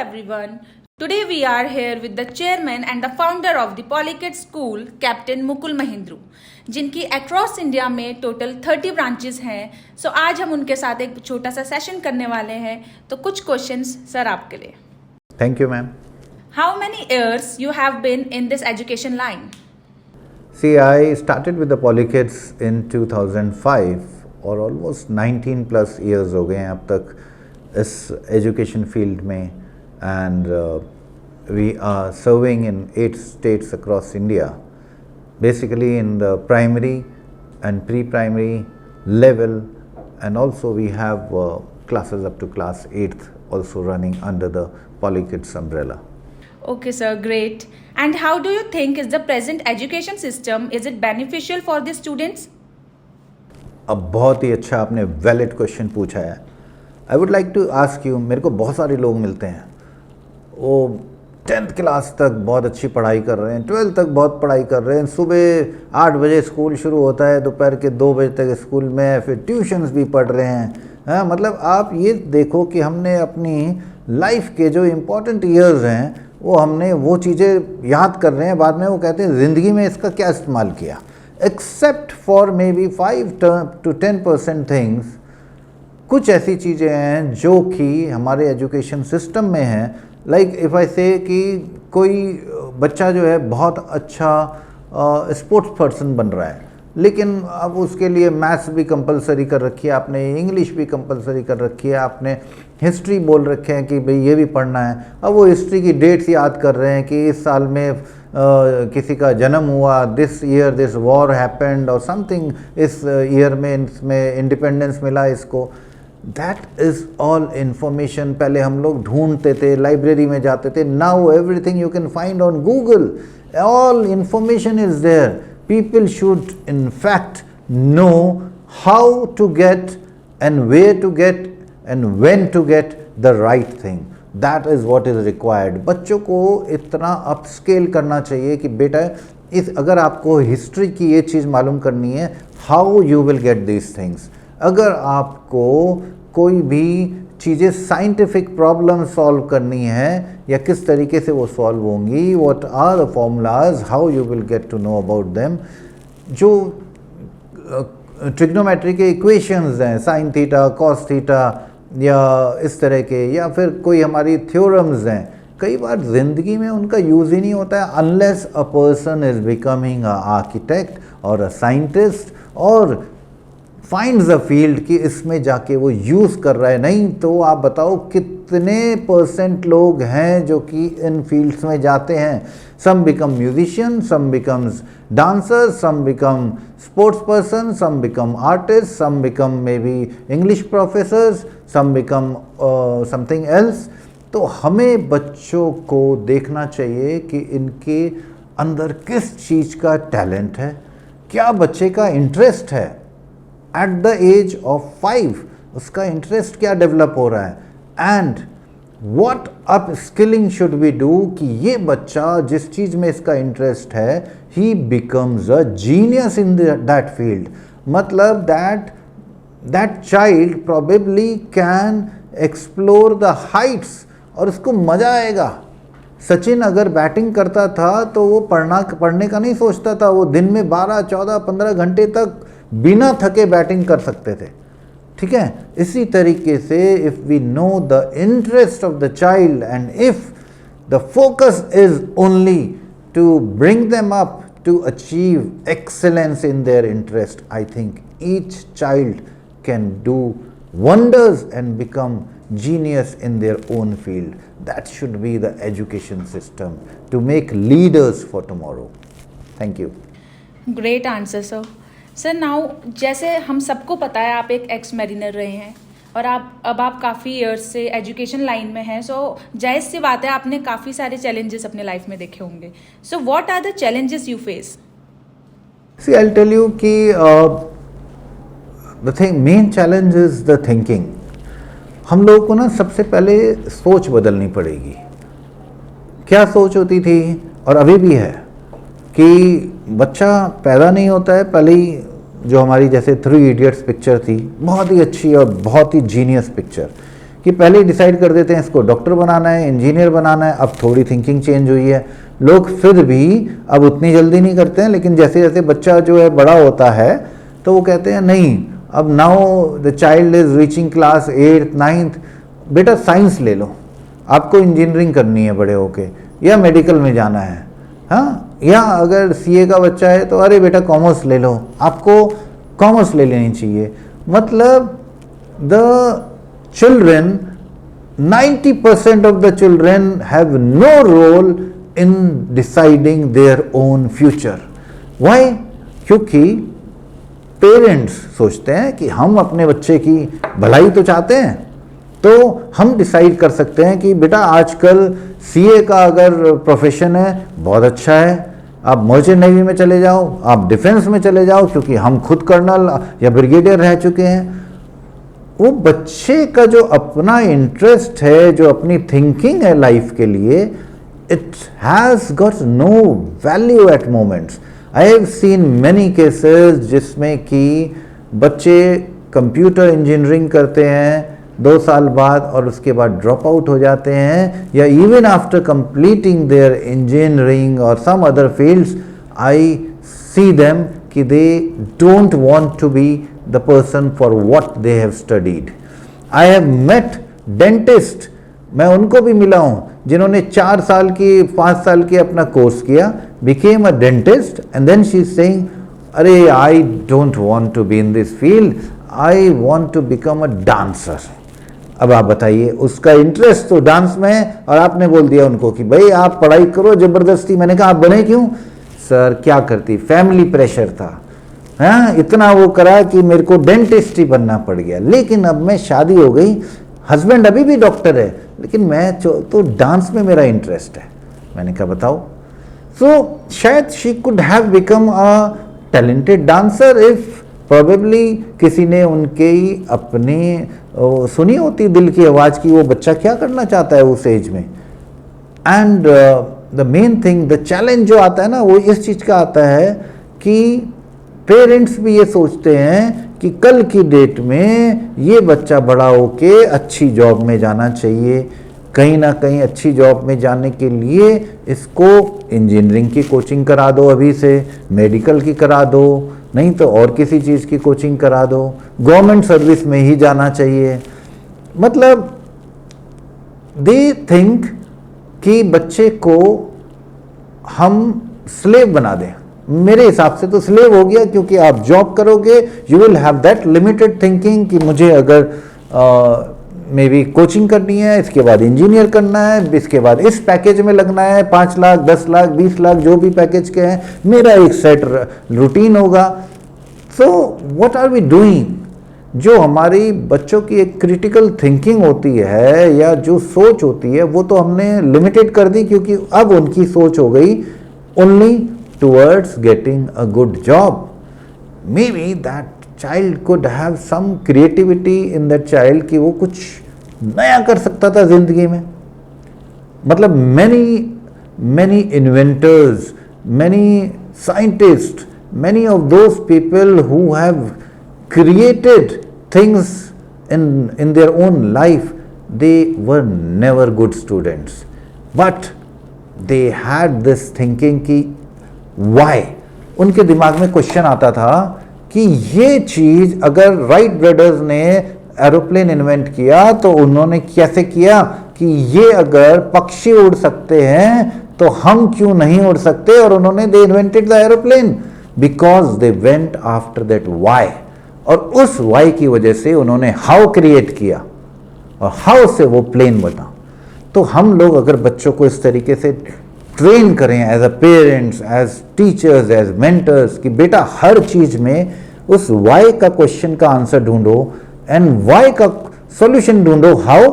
everyone. Today we are here with the chairman and the founder of the Polykids School, Captain Mukul Mahindru, जिनकी across India में total 30 branches हैं. सो आज हम उनके साथ एक छोटा सा सेशन करने वाले हैं. तो कुछ क्वेश्चंस सर आपके लिए. Thank you, ma'am. How many years you have been in this education line? See, I started with the Polykids in 2005 और almost 19 plus years हो गए हैं अब तक इस education field में, and we are serving in 8 states across India, basically in the primary and pre-primary level, and also we have classes up to class 8th also running under the Polykids umbrella. Okay sir, great. And how do you think is the present education system, is it beneficial for the students? अब बहुत ही अच्छा आपने valid question पूछा है. I would like to ask you, मेरे को बहुत सारे लोग मिलते हैं, वो 10th क्लास तक बहुत अच्छी पढ़ाई कर रहे हैं, 12th तक बहुत पढ़ाई कर रहे हैं, सुबह 8 बजे स्कूल शुरू होता है, दोपहर के 2 बजे तक स्कूल में, फिर ट्यूशन्स भी पढ़ रहे हैं. हाँ, मतलब आप ये देखो कि हमने अपनी लाइफ के जो इम्पोर्टेंट ईयर्स हैं वो हमने वो चीज़ें याद कर रहे हैं, बाद में वो कहते हैं ज़िंदगी में इसका क्या इस्तेमाल किया. Except for may be 5 to 10% things, कुछ ऐसी चीज़ें हैं जो कि हमारे एजुकेशन सिस्टम में हैं. लाइक इफ़ आई से कि कोई बच्चा जो है बहुत अच्छा स्पोर्ट्स पर्सन बन रहा है, लेकिन अब उसके लिए मैथ्स भी कंपलसरी कर रखी है आपने, इंग्लिश भी कंपलसरी कर रखी है आपने, हिस्ट्री बोल रखे हैं कि भाई ये भी पढ़ना है. अब वो हिस्ट्री की डेट्स याद कर रहे हैं कि इस साल में किसी का जन्म हुआ, this year this war happened और समथिंग, इस ईयर में इसमें इंडिपेंडेंस मिला इसको. That is all information. पहले हम लोग ढूंढते थे, लाइब्रेरी में जाते थे. Now everything you can find on Google. All information is there. People should in fact know how to get and where to get and when to get the right thing. That is what is required. बच्चों को इतना upscale करना चाहिए कि बेटा इस अगर आपको हिस्ट्री की ये चीज़ मालूम करनी है, how you will get these things. अगर आपको कोई भी चीज़ें साइंटिफिक प्रॉब्लम सॉल्व करनी है या किस तरीके से वो सॉल्व होंगी, what are the formulas, how you will get to know about them. जो ट्रिग्नोमेट्री के इक्वेशंस हैं, साइन थीटा, कॉस थीटा या इस तरह के, या फिर कोई हमारी थ्योरम्स हैं, कई बार ज़िंदगी में उनका यूज़ ही नहीं होता है unless a person is becoming a architect और अ साइंटिस्ट और फाइंड्स अ फील्ड कि इसमें जाके वो यूज़ कर रहा है. नहीं तो आप बताओ कितने % लोग हैं जो कि इन फील्ड्स में जाते हैं. Some become musician, some becomes dancer, some become sports person, some become artist, some become maybe English professors, some become something else. तो हमें बच्चों को देखना चाहिए कि इनके अंदर किस चीज़ का टैलेंट है, क्या बच्चे का इंटरेस्ट है. एट द एज ऑफ 5 उसका इंटरेस्ट क्या डेवलप हो रहा है, and what up skilling should we do कि ये बच्चा जिस चीज़ में इसका इंटरेस्ट है, he becomes a genius in that field. मतलब that child probably can explore the heights और उसको मज़ा आएगा. सचिन अगर बैटिंग करता था तो वो पढ़ने का नहीं सोचता था, वो दिन में 12, 14, 15 घंटे तक बिना थके बैटिंग कर सकते थे. ठीक है, इसी तरीके से if we know the interest of the child and if the focus is only to bring them up to achieve excellence in their interest, I think each child can do wonders and become genius in their own field. That should be the education system to make leaders for tomorrow. Thank you. Great answer sir. Sir now जैसे हम सबको पता है आप एक x mariner रहे हैं और आप काफ़ी ईयर्स से एजुकेशन लाइन में हैं. सो जायज़ सी बात है आपने काफ़ी सारे चैलेंजेस अपने लाइफ में देखे होंगे. So what are the challenges you face? See I will tell you कि the main challenge is the thinking. हम लोगों को ना सबसे पहले सोच बदलनी पड़ेगी. क्या सोच होती थी और अभी भी है कि बच्चा पैदा नहीं होता है, पहले ही जो हमारी जैसे 3 इडियट्स पिक्चर थी, बहुत ही अच्छी और बहुत ही जीनियस पिक्चर, कि पहले ही डिसाइड कर देते हैं इसको डॉक्टर बनाना है, इंजीनियर बनाना है। अब थोड़ी थिंकिंग चेंज हुई है, लोग फिर भी अब उतनी जल्दी नहीं करते हैं, लेकिन जैसे जैसे बच्चा जो है बड़ा होता है तो वो कहते हैं नहीं, अब now the child is reaching class 8th 9th, बेटा साइंस ले लो, आपको इंजीनियरिंग करनी है बड़े होके, या मेडिकल में जाना है, हाँ, या अगर सीए का बच्चा है तो अरे बेटा कॉमर्स ले लो, आपको कॉमर्स ले लेनी चाहिए। मतलब the children, 90% of the children have no role in deciding their own future. Why? क्योंकि पेरेंट्स सोचते हैं कि हम अपने बच्चे की भलाई तो चाहते हैं, तो हम डिसाइड कर सकते हैं कि बेटा आजकल सीए का अगर प्रोफेशन है बहुत अच्छा है, आप मर्चेंट नेवी में चले जाओ, आप डिफेंस में चले जाओ, क्योंकि हम खुद कर्नल या ब्रिगेडियर रह चुके हैं। वो बच्चे का जो अपना इंटरेस्ट है, जो अपनी थिंकिंग है लाइफ के लिए, it has got no value at moments. I have seen many cases जिसमें कि बच्चे कंप्यूटर इंजीनियरिंग करते हैं 2 साल बाद और उसके बाद ड्रॉप आउट हो जाते हैं, या even after completing their engineering और some other fields, I see them कि they don't want to be the person for what they have studied. I have met dentist, मैं उनको भी मिला हूँ जिन्होंने 4 साल की 5 साल की अपना कोर्स किया, became a dentist, and then she is saying, अरे I don't want to be in this field, I want to become a dancer. अब आप बताइए, उसका इंटरेस्ट तो डांस में है और आपने बोल दिया उनको कि भाई आप पढ़ाई करो जबरदस्ती। मैंने कहा आप बने क्यों? सर क्या करती, फैमिली प्रेशर था, हाँ, इतना वो करा कि मेरे को डेंटिस्ट ही बनना पड़ गया। लेकिन अब मैं शादी हो गई, हस्बैंड अभी भी डॉक्टर है, लेकिन मैं तो डांस में मेरा इंटरेस्ट है। मैंने कहा बताओ। सो शायद she could have become a talented dancer if probably किसी ने उनके ही अपनी सुनी होती दिल की आवाज़ की वो बच्चा क्या करना चाहता है उस एज में। And the main thing, the challenge जो आता है ना, वो इस चीज़ का आता है कि पेरेंट्स भी ये सोचते हैं कि कल की डेट में ये बच्चा बड़ा होके अच्छी जॉब में जाना चाहिए, कहीं ना कहीं अच्छी जॉब में जाने के लिए इसको इंजीनियरिंग की कोचिंग करा दो, अभी से मेडिकल की करा दो, नहीं तो और किसी चीज़ की कोचिंग करा दो, गवर्नमेंट सर्विस में ही जाना चाहिए। मतलब दे थिंक कि बच्चे को हम स्लेव बना दें। मेरे हिसाब से तो स्लेव हो गया, क्योंकि आप जॉब करोगे you will have that limited thinking कि मुझे अगर मे बी कोचिंग करनी है, इसके बाद इंजीनियर करना है, इसके बाद इस पैकेज में लगना है, 5 लाख 10 लाख 20 लाख जो भी पैकेज के हैं, मेरा एक सेट रूटीन होगा। So what are we doing? जो हमारी बच्चों की एक क्रिटिकल थिंकिंग होती है या जो सोच होती है वो तो हमने लिमिटेड कर दी, क्योंकि अब उनकी सोच हो गई only towards getting a good job. Maybe that child could have some creativity in that child कि वो कुछ नया कर सकता था जिंदगी में। मतलब many inventors, many scientists, many of those people who have created things in their own life, they were never good students, but they had this thinking कि वाई, उनके दिमाग में क्वेश्चन आता था कि ये चीज अगर राइट ब्रदर्स ने एरोप्लेन इन्वेंट किया तो उन्होंने कैसे किया कि ये अगर पक्षी उड़ सकते हैं तो हम क्यों नहीं उड़ सकते, और उन्होंने they invented the aeroplane because they went after that why, और उस वाई की वजह से उन्होंने हाउ क्रिएट किया और हाउ से वो प्लेन बना। तो हम लोग अगर बच्चों को इस तरीके से ट्रेन करें as a parents, as teachers, as mentors कि बेटा हर चीज में उस वाई का क्वेश्चन का आंसर ढूंढो एंड वाई का सॉल्यूशन ढूंढो, how,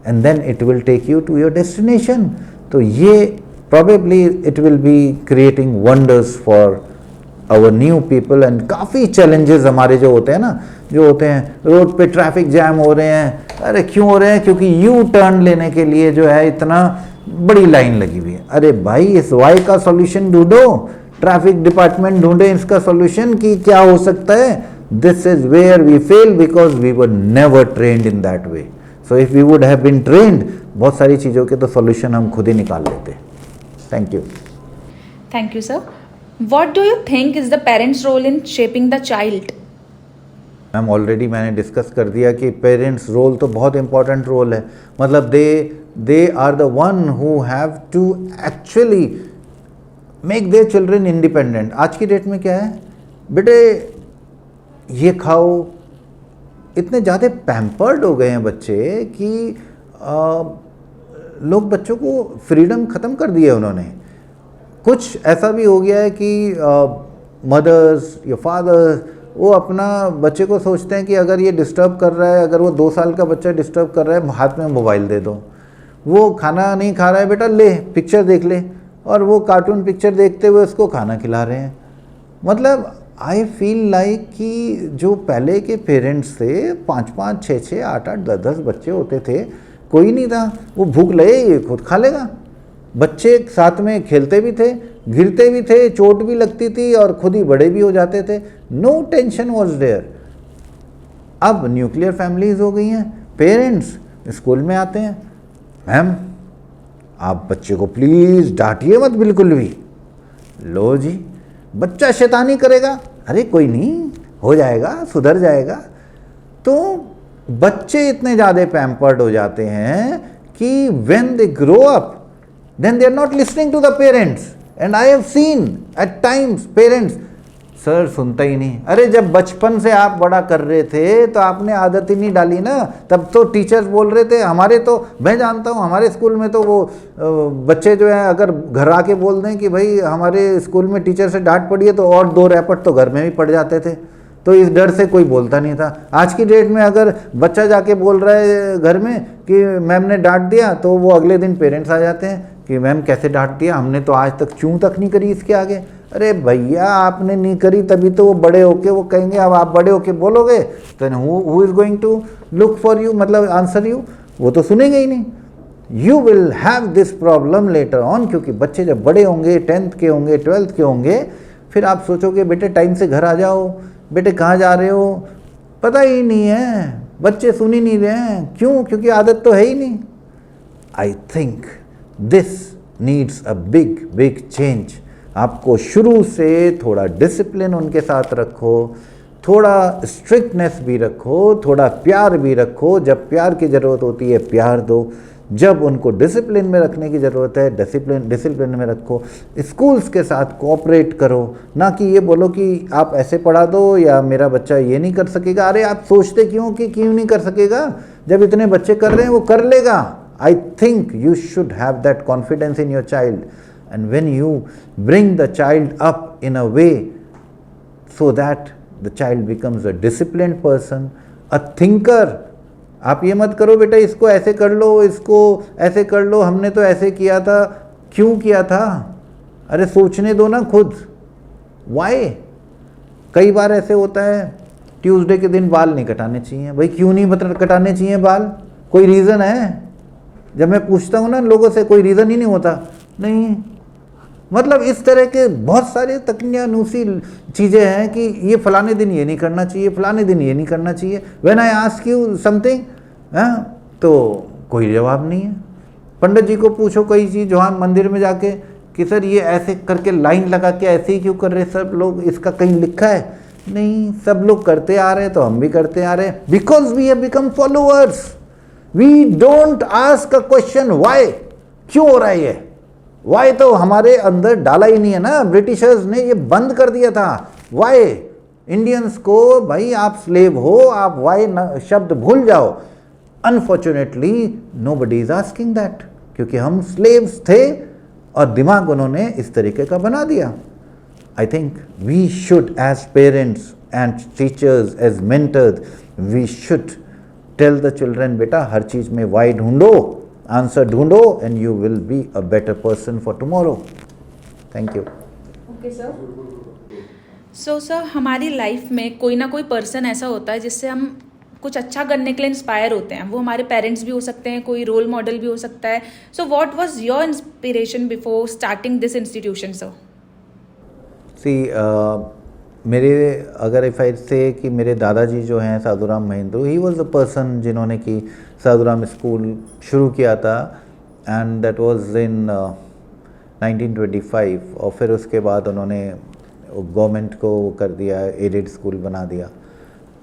and then it will take you to your destination. तो ये probably it will be creating wonders for our new people. And काफ़ी चैलेंजेस हमारे जो होते हैं ना, जो होते हैं रोड पे ट्रैफिक जैम हो रहे हैं, अरे क्यों हो रहे हैं? क्योंकि यू टर्न लेने के लिए जो है इतना बड़ी लाइन लगी हुई है। अरे भाई इस वाई का सॉल्यूशन ढूंढो, ट्रैफिक डिपार्टमेंट ढूंढे इसका सॉल्यूशन कि क्या हो सकता है। This is where we fail because we were never trained in that way. So if we would have been trained, बहुत सारी चीज़ों के तो सॉल्यूशन हम खुद ही निकाल लेते। Thank you. Thank you, sir. What do you think is the parents' role in shaping the child? Ma'am already मैंने डिस्कस कर दिया कि पेरेंट्स रोल तो बहुत इंपॉर्टेंट रोल है। मतलब they are the one who have to actually make their children independent. आज की डेट में क्या है, बेटे ये खाओ, इतने ज़्यादा पैम्पर्ड हो गए हैं बच्चे कि लोग बच्चों को फ्रीडम ख़त्म कर दिया उन्होंने। कुछ ऐसा भी हो गया है कि मदर्स या फादर्स वो अपना बच्चे को सोचते हैं कि अगर ये डिस्टर्ब कर रहा है, अगर वो 2 साल का बच्चा डिस्टर्ब कर रहा है, हाथ में मोबाइल दे दो। वो खाना नहीं खा रहा है, बेटा ले पिक्चर देख ले, और वो कार्टून पिक्चर देखते हुए उसको खाना खिला रहे हैं। मतलब आई फील लाइक कि जो पहले के पेरेंट्स थे, 5-5, 6-6, 8-8, 10-10 बच्चे होते थे, कोई नहीं था, वो भूख लगे ये खुद खा लेगा। बच्चे साथ में खेलते भी थे, गिरते भी थे, चोट भी लगती थी और खुद ही बड़े भी हो जाते थे। No tension was there. अब न्यूक्लियर फैमिलीज हो गई हैं। पेरेंट्स स्कूल में आते हैं, मैम आप बच्चे को प्लीज़ डांटिए मत बिल्कुल भी। लो जी, बच्चा शैतानी करेगा, अरे कोई नहीं, हो जाएगा, सुधर जाएगा। तो बच्चे इतने ज़्यादा पैम्पर्ड हो जाते हैं कि when they grow up then they are not listening to the parents, and I have seen at times parents, sir सुनता ही नहीं। अरे जब बचपन से आप बड़ा कर रहे थे तो आपने आदत ही नहीं डाली ना, तब तो टीचर्स बोल रहे थे। हमारे तो मैं जानता हूँ, हमारे स्कूल में तो वो बच्चे जो हैं अगर घर आके बोल दें कि भाई हमारे स्कूल में टीचर से डांट पड़ी है, तो और 2 रैपट तो घर में भी पड़ जाते थे। तो इस डर से कोई बोलता नहीं था। आज की डेट में अगर बच्चा जाके बोल रहा है घर में कि मैम ने डांट दिया, तो वो अगले दिन पेरेंट्स आ जाते हैं कि मैम कैसे डांट दिया, हमने तो आज तक चूं तक नहीं करी इसके आगे। अरे भैया आपने नहीं करी तभी तो वो बड़े होके वो कहेंगे। अब आप बड़े होके बोलोगे तो who is going to look for you, मतलब आंसर यू, वो तो सुनेंगे ही नहीं। You will have this problem later on, क्योंकि बच्चे जब बड़े होंगे, 10th के होंगे, 12th के होंगे, फिर आप सोचोगे बेटे टाइम से घर आ जाओ, बेटे कहाँ जा रहे हो, पता ही नहीं है, बच्चे सुन ही नहीं रहे हैं। क्यों? क्योंकि आदत तो है ही नहीं। I think this needs a big change. आपको शुरू से थोड़ा डिसिप्लिन उनके साथ रखो, थोड़ा स्ट्रिक्टनेस भी रखो, थोड़ा प्यार भी रखो। जब प्यार की ज़रूरत होती है प्यार दो, जब उनको डिसिप्लिन में रखने की ज़रूरत है डिसिप्लिन में रखो। स्कूल्स के साथ कोऑपरेट करो, ना कि ये बोलो कि आप ऐसे पढ़ा दो या मेरा बच्चा ये नहीं कर सकेगा। अरे आप सोचते क्यों कि क्यों नहीं कर सकेगा? जब इतने बच्चे कर रहे हैं वो कर लेगा। I think you should have that confidence in your child, and when you bring the child up in a way so that the child becomes a disciplined person, a thinker. आप ये मत करो बेटा इसको ऐसे कर लो, इसको ऐसे कर लो, हमने तो ऐसे किया था, क्यों किया था? अरे सोचने दो ना खुद। Why? कई बार ऐसे होता है ट्यूसडे के दिन बाल नहीं कटाने चाहिए। भाई क्यों नहीं कटाने चाहिए बाल? कोई रीज़न है? जब मैं पूछता हूँ ना लोगों से, कोई रीज़न ही नहीं होता। नहीं, मतलब इस तरह के बहुत सारे तकनीसी चीज़ें हैं कि ये फलाने दिन ये नहीं करना चाहिए, फलाने दिन ये नहीं करना चाहिए। When I ask you something, तो कोई जवाब नहीं है। पंडित जी को पूछो कोई चीज़ वहाँ मंदिर में जाके कि सर ये ऐसे करके लाइन लगा के ऐसे ही क्यों कर रहे सब लोग, इसका कहीं लिखा है? नहीं, सब लोग करते आ रहे हैं तो हम भी करते आ रहे हैं। Because we have become followers. We don't ask a question why, क्यों हो रहा है ये? Why तो हमारे अंदर डाला ही नहीं है ना, ब्रिटिशर्स ने ये बंद कर दिया था। Why? इंडियंस को भाई आप स्लेव हो, आप why शब्द भूल जाओ। Unfortunately, nobody is asking that, क्योंकि हम स्लेव्स थे और दिमाग उन्होंने इस तरीके का बना दिया। I think we should as parents and teachers, as mentors, we should tell the children, बेटा हर चीज़ में why ढूंढो, आंसर ढूंढो, and you will be a better person for tomorrow. Thank you. Okay sir. So sir हमारी life में कोई ना कोई person ऐसा होता है जिससे हम कुछ अच्छा करने के लिए इंस्पायर होते हैं। वो हमारे पेरेंट्स भी हो सकते हैं, कोई रोल मॉडल भी हो सकता है। So what was your inspiration before starting this institution sir? See मेरे अगर इफ़ आई से कि मेरे दादाजी जो हैं Sadhuram Mahindru, he was the person जिन्होंने कि साधुराम स्कूल शुरू किया था, एंड दैट वाज इन 1925, और फिर उसके बाद उन्होंने गवर्नमेंट को कर दिया, एडेड स्कूल बना दिया।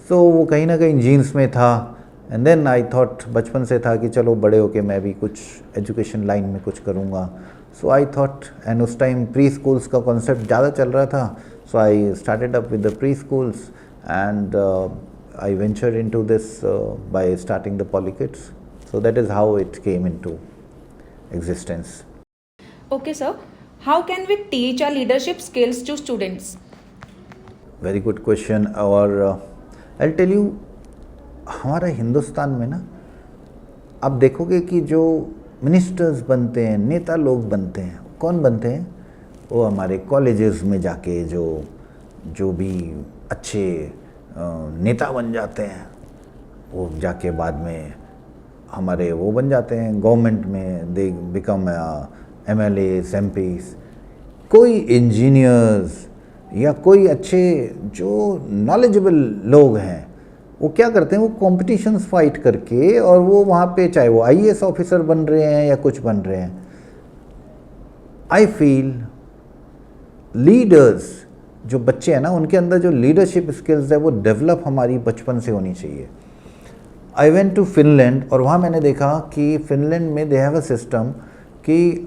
सो वो कहीं ना कहीं जीन्स में था। एंड देन आई थॉट, बचपन से था कि चलो बड़े होके मैं भी कुछ एजुकेशन लाइन में कुछ करूँगा। सो आई थॉट, एंड उस टाइम प्री स्कूल्स का कॉन्सेप्ट ज़्यादा चल रहा था, so I started up with the pre schools and I ventured into this by starting the Polykids. So that is how it came into existence. Okay, sir. How can we teach our leadership skills to students? Very good question. और I'll tell you, हमारा हिंदुस्तान में ना आप देखोगे कि जो ministers बनते हैं, नेता लोग बनते हैं, कौन बनते हैं? वो हमारे कॉलेजेस में जाके जो भी अच्छे नेता बन जाते हैं, वो जाके बाद में हमारे वो बन जाते हैं गवर्नमेंट में, दे बिकम MLAs, MPs। कोई इंजीनियर्स या कोई अच्छे जो नॉलेजेबल लोग हैं, वो क्या करते हैं, वो कॉम्पिटिशन्स फाइट करके, और वो वहाँ पे चाहे वो IAS ऑफिसर बन रहे हैं या कुछ बन रहे हैं। आई फील लीडर्स जो बच्चे हैं ना, उनके अंदर जो लीडरशिप स्किल्स है वो डेवलप हमारी बचपन से होनी चाहिए। आई वेंट टू फिनलैंड, और वहाँ मैंने देखा कि फिनलैंड में दे हैव अ सिस्टम कि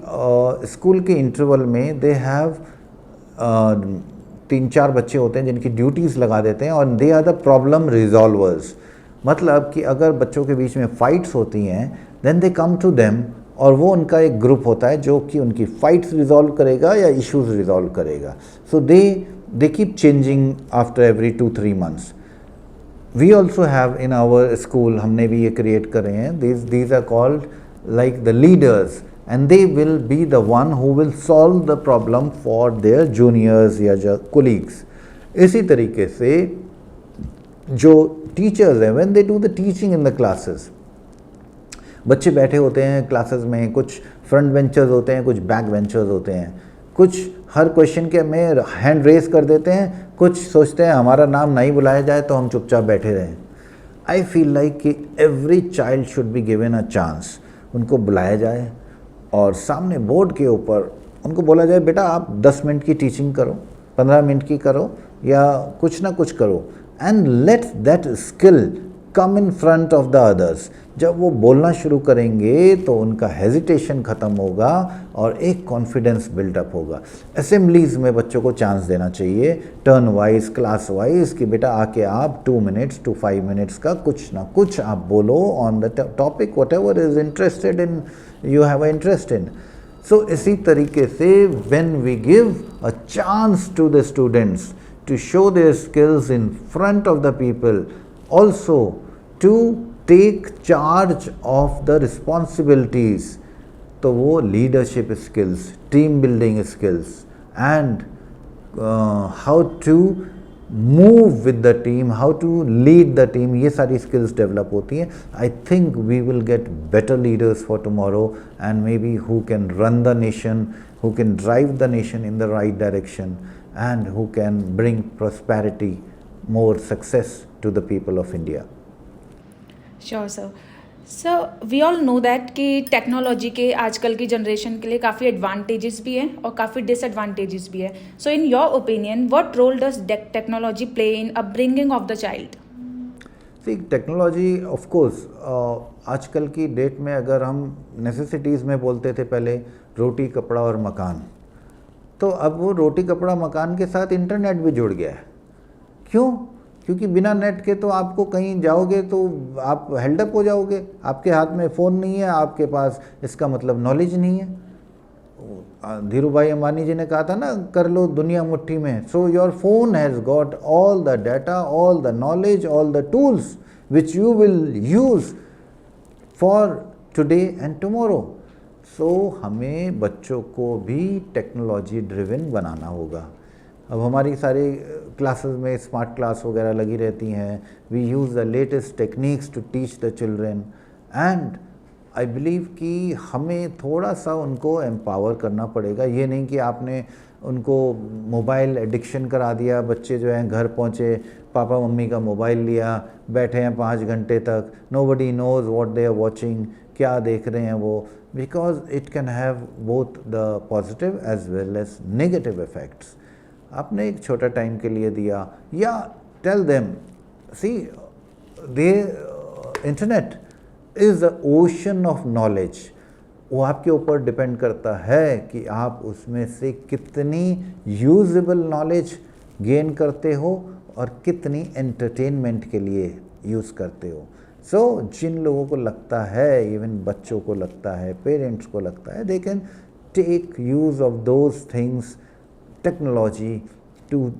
स्कूल के इंटरवल में दे हैव 3-4 बच्चे होते हैं जिनकी ड्यूटीज़ लगा देते हैं, और दे आर द प्रॉब्लम रिजॉल्वर्स। मतलब कि अगर बच्चों के बीच में फ़ाइट्स होती हैं, then they come to them, और वो उनका एक ग्रुप होता है जो कि उनकी फ़ाइट्स रिजॉल्व करेगा या इश्यूज़ रिजॉल्व करेगा। So they keep changing after every 2-3 months। We also have in our school, हमने भी ये क्रिएट करे हैं, these are called like the leaders, and they will be the one who will solve the problem for their juniors या colleagues. इसी तरीके से जो टीचर्स हैं, when they do the teaching in the classes, बच्चे बैठे होते हैं क्लासेस में, कुछ फ्रंट बेंचर्स होते हैं, कुछ बैक बेंचर्स होते हैं, कुछ हर क्वेश्चन के में हैंड रेस कर देते हैं, कुछ सोचते हैं हमारा नाम नहीं बुलाया जाए तो हम चुपचाप बैठे रहें। आई फील लाइक कि every child should be given a chance. उनको बुलाया जाए और सामने बोर्ड के ऊपर उनको बोला जाए, बेटा आप 10 मिनट की टीचिंग करो, 15 मिनट की करो, या कुछ ना कुछ करो, and let that skill come in front of the others. जब वो बोलना शुरू करेंगे तो उनका हेजिटेशन ख़त्म होगा और एक कॉन्फिडेंस बिल्डअप होगा। असेंबलीज़ में बच्चों को चांस देना चाहिए, टर्न वाइज, क्लास वाइज, कि बेटा आके आप 2 मिनट्स to 5 मिनट्स का कुछ ना कुछ आप बोलो on the topic whatever is interested in, you have a interest in. So इसी तरीके से when we give a chance to the students to show their skills in front of the people, also to take charge of the responsibilities, तो वो leadership skills, team building skills, and how to move with the team, how to lead the team, ये सारी skills develop होती हैं। I think we will get better leaders for tomorrow, and maybe who can run the nation, who can drive the nation in the right direction, and who can bring prosperity, more success to the people of India. Sure sir. Sir we all know that कि technology के आजकल की generation के लिए काफ़ी advantages भी हैं और काफ़ी डिसएडवांटेजेस भी है। So in your opinion what role does technology play in upbringing of the child? See technology of course आजकल की डेट में अगर हम नेसेसिटीज़ में बोलते थे पहले रोटी कपड़ा और मकान, तो अब वो रोटी कपड़ा मकान के साथ इंटरनेट भी जुड़ गया है। क्यों? क्योंकि बिना नेट के तो आपको कहीं जाओगे तो आप हेल्ड अप हो जाओगे, आपके हाथ में फ़ोन नहीं है, आपके पास इसका मतलब नॉलेज नहीं है। धीरू भाई अंबानी जी ने कहा था ना, कर लो दुनिया मुट्ठी में। So your phone has got all the data, all the knowledge, all the tools which you will use for today and tomorrow. So हमें बच्चों को भी टेक्नोलॉजी ड्रिवन बनाना होगा। अब हमारी सारी क्लासेस में स्मार्ट क्लास वगैरह लगी रहती हैं। We use the latest techniques to teach the children, and I believe कि हमें थोड़ा सा उनको एम्पावर करना पड़ेगा। ये नहीं कि आपने उनको मोबाइल एडिक्शन करा दिया, बच्चे जो हैं घर पहुँचे, पापा मम्मी का मोबाइल लिया, बैठे हैं 5 घंटे तक, nobody knows what they are watching, क्या देख रहे हैं वो, because it can have both the positive as well as negative effects. आपने एक छोटा टाइम के लिए दिया, या tell them see they internet is the ocean of knowledge. वो आपके ऊपर डिपेंड करता है कि आप उसमें से कितनी यूजेबल नॉलेज गेन करते हो और कितनी एंटरटेनमेंट के लिए यूज़ करते हो। सो जिन लोगों को लगता है, इवन बच्चों को लगता है, पेरेंट्स को लगता है, they can take use of those things, technology, to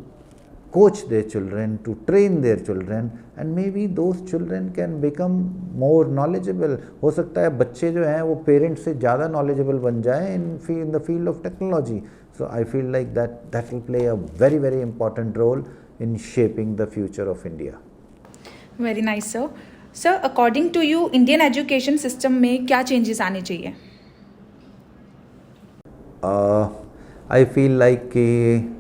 coach their children, to train their children, and maybe those children can become more knowledgeable. हो सकता है बच्चे जो हैं वो पेरेंट्स से ज़्यादा knowledgeable बन जाएं in the field of technology. So I feel like that will play a very very important role in shaping the future of India. Very nice sir. Sir, according to you Indian education system में क्या changes आने चाहिए? I feel like कि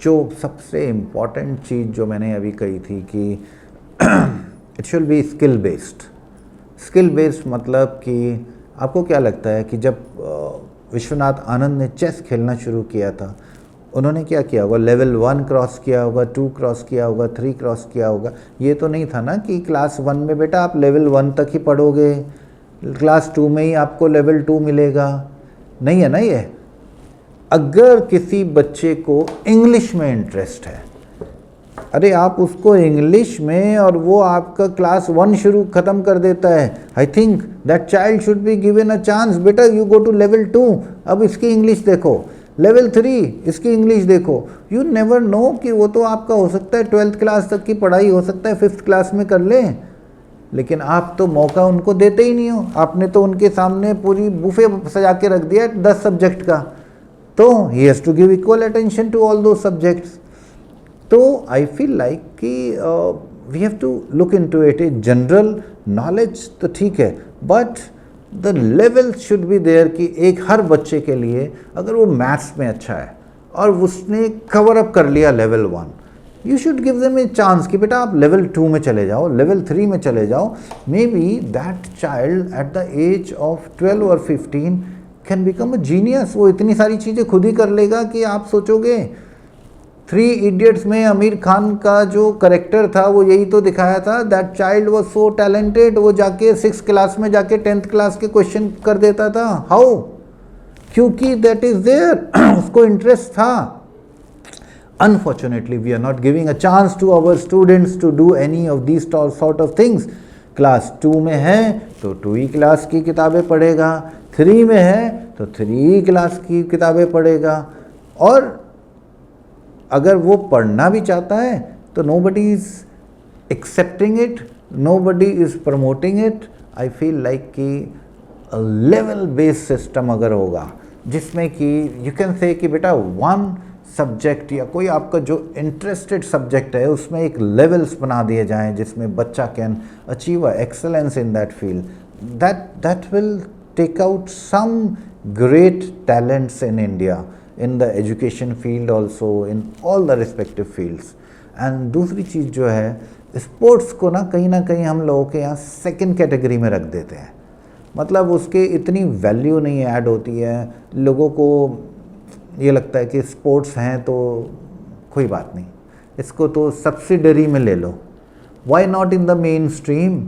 जो सबसे important चीज़ जो मैंने अभी कही थी कि it should be skill based. Skill based मतलब कि आपको क्या लगता है कि जब विश्वनाथ आनंद ने चेस खेलना शुरू किया था, उन्होंने क्या किया होगा? लेवल 1 क्रॉस किया होगा, 2 क्रॉस किया होगा, 3 क्रॉस किया होगा। ये तो नहीं था ना कि क्लास 1 में बेटा आप लेवल 1 तक ही पढ़ोगे, क्लास 2 में ही आपको लेवल 2 मिलेगा, नहीं है ना ये। अगर किसी बच्चे को इंग्लिश में इंटरेस्ट है, अरे आप उसको इंग्लिश में, और वो आपका क्लास 1 शुरू ख़त्म कर देता है, I think that child should be given a chance. बेटा यू गो टू लेवल 2, अब इसकी इंग्लिश देखो, लेवल 3 इसकी इंग्लिश देखो। यू नेवर नो कि वो तो आपका हो सकता है 12th क्लास तक की पढ़ाई हो सकता है 5th क्लास में कर लें, लेकिन आप तो मौका उनको देते ही नहीं हो। आपने तो उनके सामने पूरी बुफे सजा के रख दिया 10 सब्जेक्ट का, तो he has to give equal attention to all those subjects. तो I feel like कि we have to look into it. General knowledge तो ठीक है, but the level should be there कि एक हर बच्चे के लिए, अगर वो मैथ्स में अच्छा है और उसने कवर अप कर लिया level 1, you should give them a chance कि बेटा आप लेवल 2 में चले जाओ, लेवल 3 में चले जाओ। Maybe that child at the age of 12 और 15 कैन बिकम अ जीनियस। वो इतनी सारी चीज़ें खुद ही कर लेगा कि आप सोचोगे। 3 इडियट्स में आमिर खान का जो करेक्टर था वो यही तो दिखाया था, that child was so talented. वो जाके 6th क्लास में जाके 10th क्लास के क्वेश्चन कर देता था। हाउ? क्योंकि दैट इज देयर, उसको इंटरेस्ट था। Unfortunately we are not giving a chance to our students to do any of these sort of things. Class 2 में है तो 2 क्लास की किताबें पढ़ेगा, 3 में है तो 3 क्लास की किताबें पढ़ेगा, और अगर वो पढ़ना भी चाहता है तो nobody is accepting it, nobody is promoting it. I feel like कि लेवल बेस्ड सिस्टम अगर होगा जिसमें कि यू कैन से कि बेटा 1 सब्जेक्ट या कोई आपका जो इंटरेस्टेड सब्जेक्ट है उसमें एक लेवल्स बना दिए जाएं जिसमें बच्चा can achieve excellence in that field, that will take out some great talents in India, in the education field also, in all the respective fields. And दूसरी चीज़ जो है, स्पोर्ट्स को ना कहीं हम लोगों के यहाँ सेकंड कैटेगरी में रख देते हैं। मतलब उसके इतनी वैल्यू नहीं ऐड होती है, लोगों को ये लगता है कि स्पोर्ट्स हैं तो कोई बात नहीं, इसको तो सब्सिडरी में ले लो। Why not in the mainstream?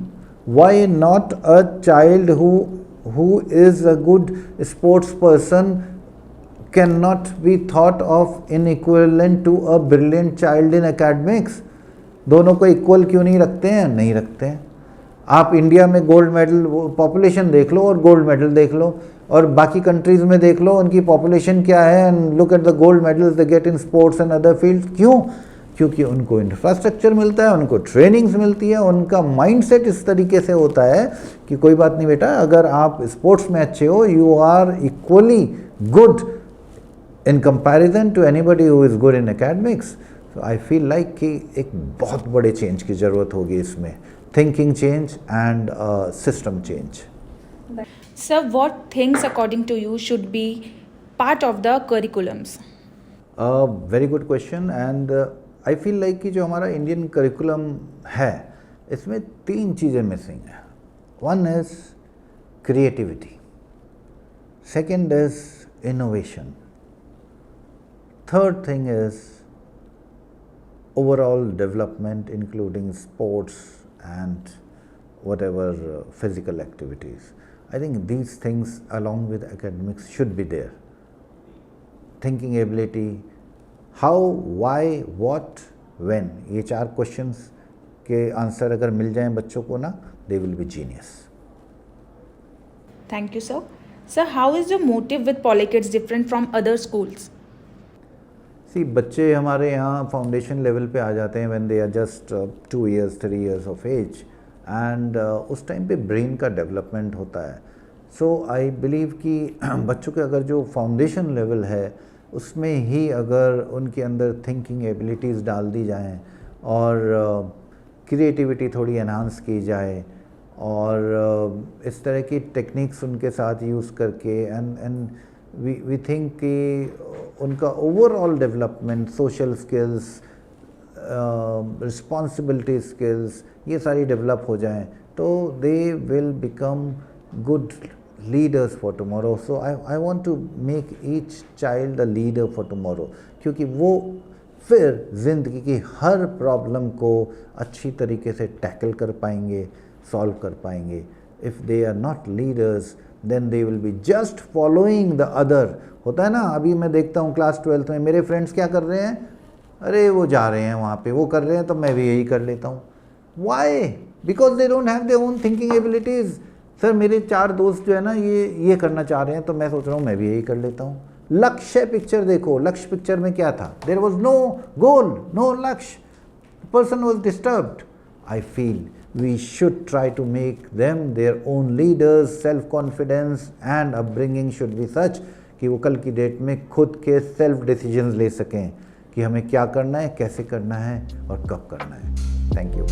Why not a child who is a good sports person cannot be thought of in equivalent to a brilliant child in academics? दोनों को इक्वल क्यों नहीं रखते हैं? नहीं रखते हैं। आप इंडिया में गोल्ड मेडल पॉपुलेशन देख लो और गोल्ड मेडल देख लो, और बाकी कंट्रीज़ में देख लो उनकी पॉपुलेशन क्या है, and look at the gold medals they get in sports and other fields. क्यों? क्योंकि उनको इंफ्रास्ट्रक्चर मिलता है, उनको ट्रेनिंग्स मिलती है, उनका माइंडसेट इस तरीके से होता है कि कोई बात नहीं बेटा, अगर आप स्पोर्ट्स में अच्छे हो, you are equally good in comparison to anybody who is good in academics. So I feel like कि एक बहुत बड़े चेंज की ज़रूरत होगी इसमें, thinking change and system change. Sir, what things according to you should be part of the curriculums? Very good question and I feel like कि जो हमारा इंडियन करिकुलम है इसमें 3 चीज़ें मिसिंग हैं. One is creativity, second is innovation, third thing is overall development including sports and whatever physical activities. I think these things along with academics should be there. Thinking ability, how, why, what, when, ये 4 questions के answer अगर मिल जाएं बच्चों को ना, they will be genius. Thank you, sir. Sir, how is your motive with Polykids different from other schools? सी बच्चे हमारे यहाँ फाउंडेशन लेवल पे आ जाते हैं when they are just 2 years 3 years of age and उस टाइम पे ब्रेन का डेवलपमेंट होता है. सो आई बिलीव कि बच्चों के अगर जो फाउंडेशन लेवल है उसमें ही अगर उनके अंदर थिंकिंग एबिलिटीज़ डाल दी जाएं और क्रिएटिविटी थोड़ी एनहांस की जाए और इस तरह की टेक्निक्स उनके साथ यूज़ करके एंड वी थिंक कि उनका overall development, social skills, responsibility skills ये सारी डेवलप हो जाएं तो they will become good leaders for tomorrow. So I want to make each child a leader for tomorrow, क्योंकि वो फिर ज़िंदगी की हर प्रॉब्लम को अच्छी तरीके से टैकल कर पाएंगे, सॉल्व कर पाएंगे. If they are not leaders then they will be just following the other. होता है ना, अभी मैं देखता हूँ क्लास 12th में मेरे फ्रेंड्स क्या कर रहे हैं, अरे वो जा रहे हैं वहाँ पे, वो कर रहे हैं तो मैं भी यही कर लेता हूँ. Why? Because they don't have their own thinking abilities. Sir मेरे 4 दोस्त जो है ना ये करना चाह रहे हैं तो मैं सोच रहा हूँ मैं भी यही कर लेता हूँ. लक्ष्य पिक्चर देखो, लक्ष्य पिक्चर में क्या था? There was no goal, no लक्ष्य, person was disturbed. I feel we should try to make them their own leaders. Self confidence and upbringing should be such कि वो कल की डेट में खुद के सेल्फ डिसीजंस ले सकें कि हमें क्या करना है, कैसे करना है और कब करना है. Thank you.